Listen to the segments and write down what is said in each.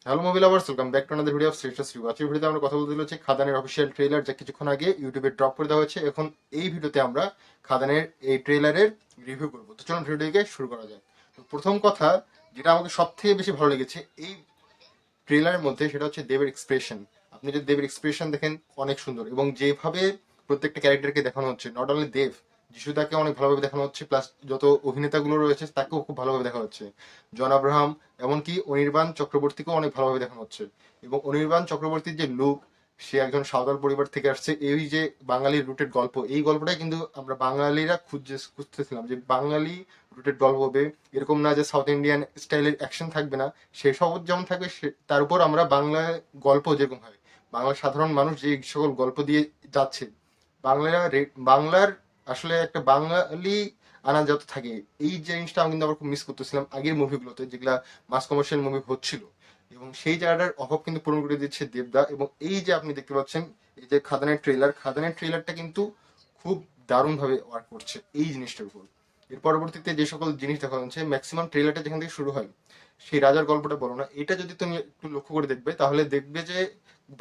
Hello movie lovers, welcome back to another video of শ্রেষ্ঠ review. আজকের ভিডিওতে আমরা কথা বলতে চলেছি খাদানের অফিসিয়াল ট্রেলার, যা কিছুক্ষণ আগে ইউটিউবে ড্রপ করে দেওয়া হয়েছে। এখন এই ভিডিওতে আমরা খাদানের এই ট্রেলারের রিভিউ করব। তো চলুন ভিডিওটিকে শুরু করা যায়। তো প্রথম কথা, যেটা আমাকে সব থেকে বেশি ভালো লেগেছে এই ট্রেলারের মধ্যে, সেটা হচ্ছে দেবের এক্সপ্রেশন। আপনি যদি দেবের এক্সপ্রেশন দেখেন, অনেক সুন্দর। এবং যেভাবে প্রত্যেকটা ক্যারেক্টারকে দেখানো হচ্ছে, নট অনলি দেব, যিশুদাকে অনেক ভালোভাবে দেখানো হচ্ছে, প্লাস যত অভিনেতাগুলো রয়েছে তাকেও খুব ভালোভাবে দেখা হচ্ছে। জন আব্রাহাম, এমনকি অনির্বাণ চক্রবর্তীকেও অনেক ভালোভাবে দেখানো হচ্ছে। এবং অনির্বাণ চক্রবর্তীর যে লুক, সে একজন সাঁওতাল পরিবার থেকে আসছে। এই যে বাঙালির রুটেড গল্প, এই গল্পটাই কিন্তু আমরা বাঙালিরা খুঁজতেছিলাম, যে বাঙালি রুটেড গল্প হবে। এরকম না যে সাউথ ইন্ডিয়ান স্টাইলের অ্যাকশন থাকবে না, সেসব যেমন থাকবে, তার উপর আমরা বাংলা গল্প যেরকম হয়, বাংলার সাধারণ মানুষ যে সকল গল্প দিয়ে যাচ্ছে, বাংলার আসলে একটা বাঙালি আনা যত থাকে, এই জিনিসটা আমি কিন্তু আবার খুব মিস করতেছিলাম আগের মুভিগুলোতে, যেগুলা মাস কমার্শিয়াল মুভি হচ্ছিল। এবং সেই জায়গাটার অভাব কিন্তু পূরণ করে দিচ্ছে দেবদা। এবং এই যে আপনি দেখতে পাচ্ছেন, এই যে খাদানের ট্রেলারটা কিন্তু খুব দারুণভাবে ওয়ার্ক করছে এই জিনিসটার উপর। এর পরবর্তীতে যে সকল জিনিস দেখা যাচ্ছে, ম্যাক্সিমাম ট্রেলারটা যেখান থেকে শুরু হয়, সেই রাজার গল্পটা বলো না, এটা যদি তুমি একটু লক্ষ্য করে দেখবে, তাহলে দেখবে যে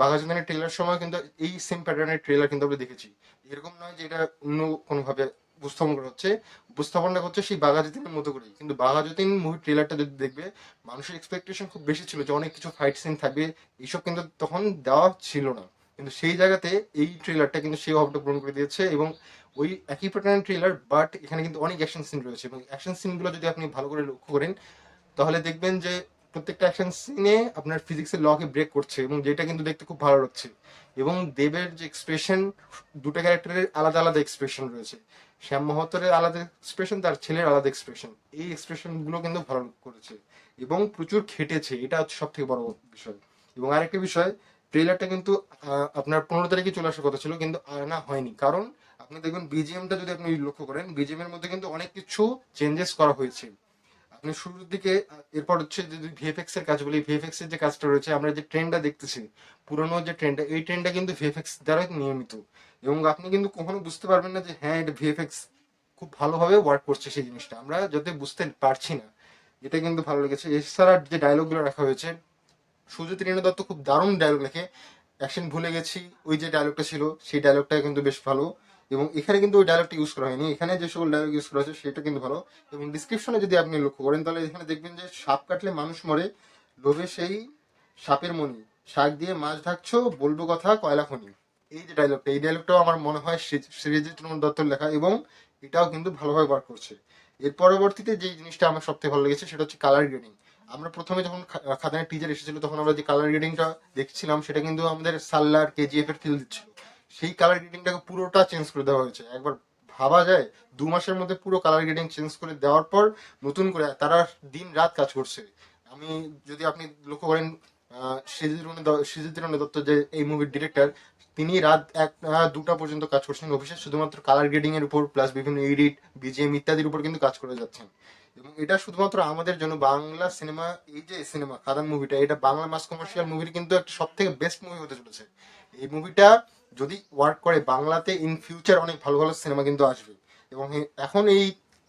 বাঘাযতীনের ট্রেলার সময় কিন্তু এই সেম প্যাটার্নের ট্রেলার কিন্তু আমরা দেখেছি। এরকম নয় যে এটা অন্য কোনোভাবে উপস্থাপন করা হচ্ছে, উপস্থাপনটা হচ্ছে সেই বাঘাযতীনের মতো করেই। কিন্তু বাঘাযতীন মুভির ট্রেলারটা যদি দেখবে, মানুষের এক্সপেকটেশন খুব বেশি ছিল যে অনেক কিছু ফাইট সিন থাকবে, এইসব কিন্তু তখন দেওয়া ছিল না। কিন্তু সেই জায়গাতে এই ট্রেলারটা কিন্তু সেই অভাবটা পূরণ করে দিয়েছে। এবং ওই একই প্যাটার্নের ট্রেলার, বাট এখানে কিন্তু অনেক অ্যাকশন সিন রয়েছে। এবং অ্যাকশন সিনগুলো যদি আপনি ভালো করে লক্ষ্য করেন, তাহলে দেখবেন যে প্রত্যেকটা অ্যাকশন সিনে আপনার ফিজিক্সের লকে ব্রেক করছে, এবং যেটা কিন্তু দেখতে খুব ভালো লাগছে। এবং দেবের যে এক্সপ্রেশন, দুটো ক্যারেক্টারের আলাদা আলাদা এক্সপ্রেশন রয়েছে। শ্যাম মাহাতরের আলাদা এক্সপ্রেশন, তার ছেলের আলাদা এক্সপ্রেশন। এই এক্সপ্রেশন গুলো কিন্তু ভালো করেছে এবং প্রচুর খেটেছে, এটা হচ্ছে সব থেকে বড় বিষয়। এবং আরেকটা বিষয়, ট্রেলারটা কিন্তু আপনার 15 তারিখে চলে আসার কথা ছিল, কিন্তু আনা হয়নি। কারণ আপনি দেখবেন বিজিএমটা যদি আপনি লক্ষ্য করেন, বিজিএম এর মধ্যে কিন্তু অনেক কিছু চেঞ্জেস করা হয়েছে। আপনি শুরুর দিকে এরপর হচ্ছে যদি ভিএফএক্স এর কাজ বলি, ভিএফএক্স এর যে কাজটা রয়েছে, আমরা যে ট্রেন্ডটা দেখতেছি, পুরোনো যে ট্রেন্ডটা, এই ট্রেন্ডটা কিন্তু ভিএফএক্স দ্বারা নিয়মিত। এবং আপনি কিন্তু কখনো বুঝতে পারবেন না যে হ্যাঁ, এটা ভিএফএক্স খুব ভালোভাবে ওয়ার্ক করছে। সেই জিনিসটা আমরা যদি বুঝতে পারছি না, এটা কিন্তু ভালো লেগেছে। এছাড়া যে ডায়লগগুলো রাখা হয়েছে, সুজিত রেণু দত্ত খুব দারুণ ডায়লগ লেখে। অ্যাকশন ভুলে গেছি, ওই যে ডায়লগটা ছিল, সেই ডায়লগটা কিন্তু বেশ ভালো। এবং এখানে কিন্তু ওই ডায়লগটা ইউজ করা হয়নি, এখানে যে সকল ডায়লগ ইউজ করা হয়েছে সেটা কিন্তু ভালো। এবং ডিসক্রিপশনে যদি আপনি লক্ষ্য করেন, তাহলে এখানে দেখবেন যে সাপ কাটলে মানুষ মরে, লোভে সেই সাপের মনি, শাক দিয়ে মাছ ঢাকছো, বলবো কথা কয়লা খনি। এই যে ডায়লগটা, এই ডায়লগটাও আমার মনে হয় সৃজিত রেণু দত্তর লেখা, এবং এটাও কিন্তু ভালোভাবে ওয়ার্ক করছে। এর পরবর্তীতে যে জিনিসটা আমার সবথেকে ভালো লেগেছে, সেটা হচ্ছে কালার গ্রেডিং। আমরা প্রথমে যখন খাদানের টিজার এসেছিল, তখন আমরা যে কালার গ্রেডিংটা দেখছিলাম, সেটা কিন্তু আমাদের সাল্লার কেজিএফ এর ফিল দিচ্ছিল। সেই কালার গ্রেডিংটাকে পুরোটা চেঞ্জ করে দেওয়া হয়েছে একবার। ভাবা যায় 2 মাসের মধ্যে পুরো কালার গ্রেডিং চেঞ্জ করে দেওয়ার পর নতুন করে তারা দিন রাত কাজ করছে। আমি যদি আপনি লক্ষ্য করেন, সৃজিত দত্ত যে এই মুভির ডিরেক্টর, তিনি রাত 1-2টা পর্যন্ত কাজ করছেন অফিসে, শুধুমাত্র কালার গ্রেডিং এর উপর, প্লাস বিভিন্ন এডিট, বিজিএম ইত্যাদির উপর কিন্তু কাজ করে যাচ্ছেন। এবং এটা শুধুমাত্র আমাদের জন্য বাংলা সিনেমা, এই যে সিনেমা খাদান মুভিটা, এটা বাংলা মাস কমার্শিয়াল মুভির কিন্তু একটা সব থেকে বেস্ট মুভি হতে চলেছে। এই মুভিটা যদি ওয়ার্ক করে, বাংলাতে ইন ফিউচার অনেক ভালো ভালো সিনেমা কিন্তু আসবে। এবং এখন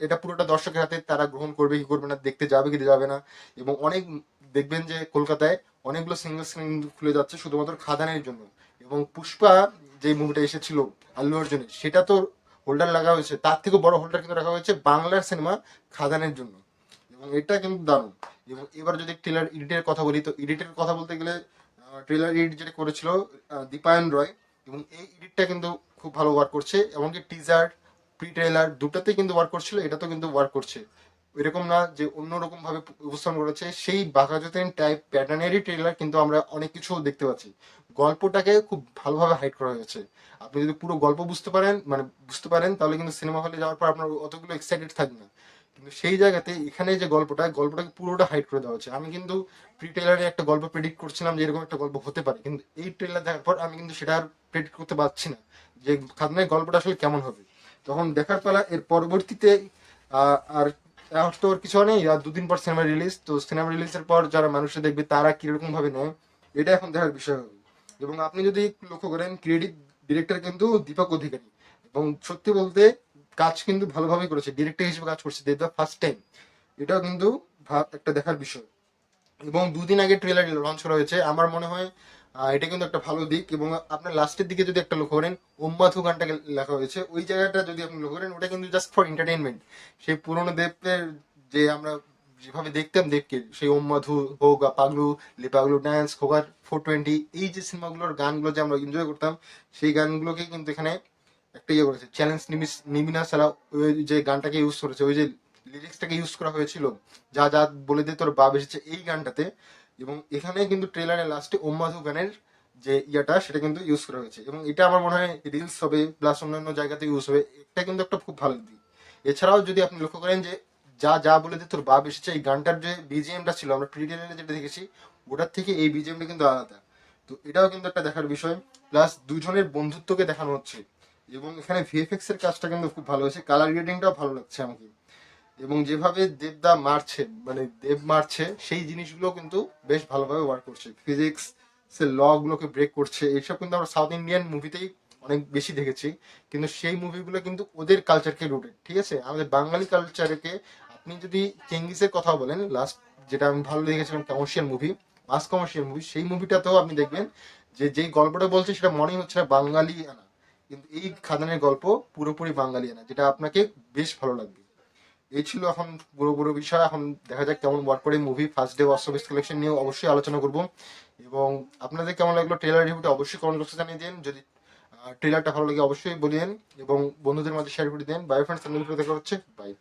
এটা পুরোটা দর্শকের হাতে, তারা গ্রহণ করবে কি করবে না, দেখতে যাবে কি যাবে না। এবং অনেক দেখবেন যে কলকাতায় অনেকগুলো সিঙ্গেল স্ক্রিন খুলে যাচ্ছে শুধুমাত্র খাদানের জন্য। এবং পুষ্পা যে মুভিটা এসেছিল আল্লু অর্জুনের, সেটা তো হোল্ডার লাগা হয়েছে, তার থেকে বড় হোল্ডার কিন্তু রাখা হয়েছে বাংলার সিনেমা খাদানের জন্য। এবং এটা কিন্তু দারুণ। এবং এবার যদি ট্রেলার এডিটের কথা বলি, তো এডিটের কথা বলতে গেলে ট্রেলার এডিট যেটা করেছিল দীপায়ন রয়, এবং এই এডিটটা কিন্তু খুব ভালো ওয়ার্ক করছে। এমনকি টিজার, প্রি ট্রেলার দুটাতেই কিন্তু ওয়ার্ক করছিল, এটাতেও কিন্তু ওয়ার্ক করছে। এরকম না যে অন্যরকম ভাবে উপস্থাপন করেছে, সেই বাঘাযতীন টাইপ প্যাটার্নেরই ট্রেলার কিন্তু আমরা অনেক কিছু দেখতে পাচ্ছি। গল্পটাকে খুব ভালোভাবে হাইড করা হয়েছে। আপনি যদি পুরো গল্প বুঝতে পারেন, তাহলে কিন্তু সিনেমা হলে যাওয়ার পর আপনার অতগুলো এক্সাইটেড থাকবে না। কিন্তু সেই জায়গাতে এখানে যে গল্পটাকে পুরোটা হাইড করে দেওয়া হচ্ছে। আমি কিন্তু প্রি ট্রেলারে একটা গল্প প্রেডিক্ট করছিলাম যে এরকম একটা গল্প হতে পারে, কিন্তু এই ট্রেলার দেখার পর আমি কিন্তু সেটা আর প্রেডিক্ট করতে পারছি না যে খাদনের গল্পটা আসলে কেমন হবে। তখন দেখার পালা। এর পরবর্তীতে আর আর তো আর কিছু নেই, আর 2 দিন পর সিনেমা রিলিজ। তো সিনেমা রিলিজের পর যারা মানুষে দেখবে, তারা কিরকম ভাবে নেয়, এটা এখন দেখার বিষয় হবে। এবং আপনি যদি লক্ষ্য করেন, ক্রিয়েটিভ ডিরেক্টর কিন্তু দীপক অধিকারী। এবং সত্যি বলতে কাজ কিন্তু ভালোভাবে করেছে, ডিরেক্টর হিসেবে কাজ করছে দেব ফার্স্ট টাইম। এটাও কিন্তু একটা দেখার বিষয়। এবং দুদিন আগে ট্রেলার লঞ্চ করা হয়েছে। আমার মনে হয় এটা কিন্তু একটা ভালো দিক। এবং আপনার লাস্টের দিকে যদি একটা লক্ষ্য করেন, উম্মাথু গানটাকে লেখা হয়েছে, ওই জায়গাটা যদি আপনি লক্ষ্য করেন, ওটা কিন্তু জাস্ট ফর এন্টারটেনমেন্ট। সেই পুরোনো দেবের যে আমরা যেভাবে দেখতাম দেবকে, সেই ওম্মাধু হোক বা পাগলু, লিপাগলু ড্যান্স, খোকার 420, এই যে সিনেমাগুলোর গানগুলো যে আমরা এনজয় করতাম, সেই গানগুলোকে কিন্তু এখানে একটা ইয়ে করেছে, চ্যালেঞ্জ নিমিনা ছাড়া ওই যে গানটাকে ইউজ করেছে, ওই যে লিরিক্সটাকে ইউজ করা হয়েছিল, যা যা বলে দে তোর বাপ এসেছে, এই গানটাতে। এবং এখানে কিন্তু ট্রেলারের লাস্টে ওম্মাধু গানের যে ইয়াটা, সেটা কিন্তু ইউজ করা হয়েছে। এবং এটা আমার মনে হয় রিলস হবে প্লাস অন্যান্য জায়গাতে ইউজ হবে। এটা কিন্তু একটা খুব ভালো দিক। এছাড়াও যদি আপনি লক্ষ্য করেন যে যা যা বলে দে তোর বাপ এসেছে, এই গানটার যে বিজিএমটা ছিল আমরা প্রি ট্রেলারে যেটা দেখেছি, ওটার থেকে এই বিজিএমটা কিন্তু আলাদা। তো এটাও কিন্তু একটা দেখার বিষয়। প্লাস দুজনের বন্ধুত্বকে দেখানো হচ্ছে। এবং এখানে ভিএফএক্স এর কাজটা কিন্তু খুব ভালো হয়েছে, কালার গ্রেডিংটাও ভালো লাগছে আমাকে। এবং যেভাবে দেবদা মারছে, মানে দেব মারছে, সেই জিনিসগুলো কিন্তু বেশ ভালোভাবে ওয়ার্ক করছে। ফিজিক্স সে ল গুলোকে ব্রেক করছে, এইসব কিন্তু আমরা সাউথ ইন্ডিয়ান মুভিতেই অনেক বেশি দেখেছি। কিন্তু সেই মুভিগুলো কিন্তু ওদের কালচারকে রুটেড, ঠিক আছে। আমাদের বাঙালি কালচারকে আপনি যদি চেঙ্গিসের কথা বলেন, লাস্ট যেটা আমি ভালো দেখেছিলাম commercial movie, mass commercial movie, সেই মুভিটাতেও আপনি দেখবেন যে যেই গল্পটা বলছে সেটা মনেই হচ্ছে না বাঙালি আনা। কিন্তু এই খাদানের গল্প পুরোপুরি বাঙালি আনা, যেটা আপনাকে বেশ ভালো লাগবে। এই ছিল এখন পুরো পুরো বিষয়। এখন দেখা যাক কেমন ওয়ার্ক করে movie. First day box office collection নিয়ে অবশ্যই আলোচনা করব। এবং আপনাদের কেমন লাগলো ট্রেলার রিভিউটা অবশ্যই কমেন্ট বক্সে জানিয়ে দিন। যদি ট্রেলারটা ভালো লাগে অবশ্যই বলিয়েন এবং বন্ধুদের মাঝে শেয়ার করে দেন। বাই ফ্রেন্ডস, দেখা হচ্ছে, বাই।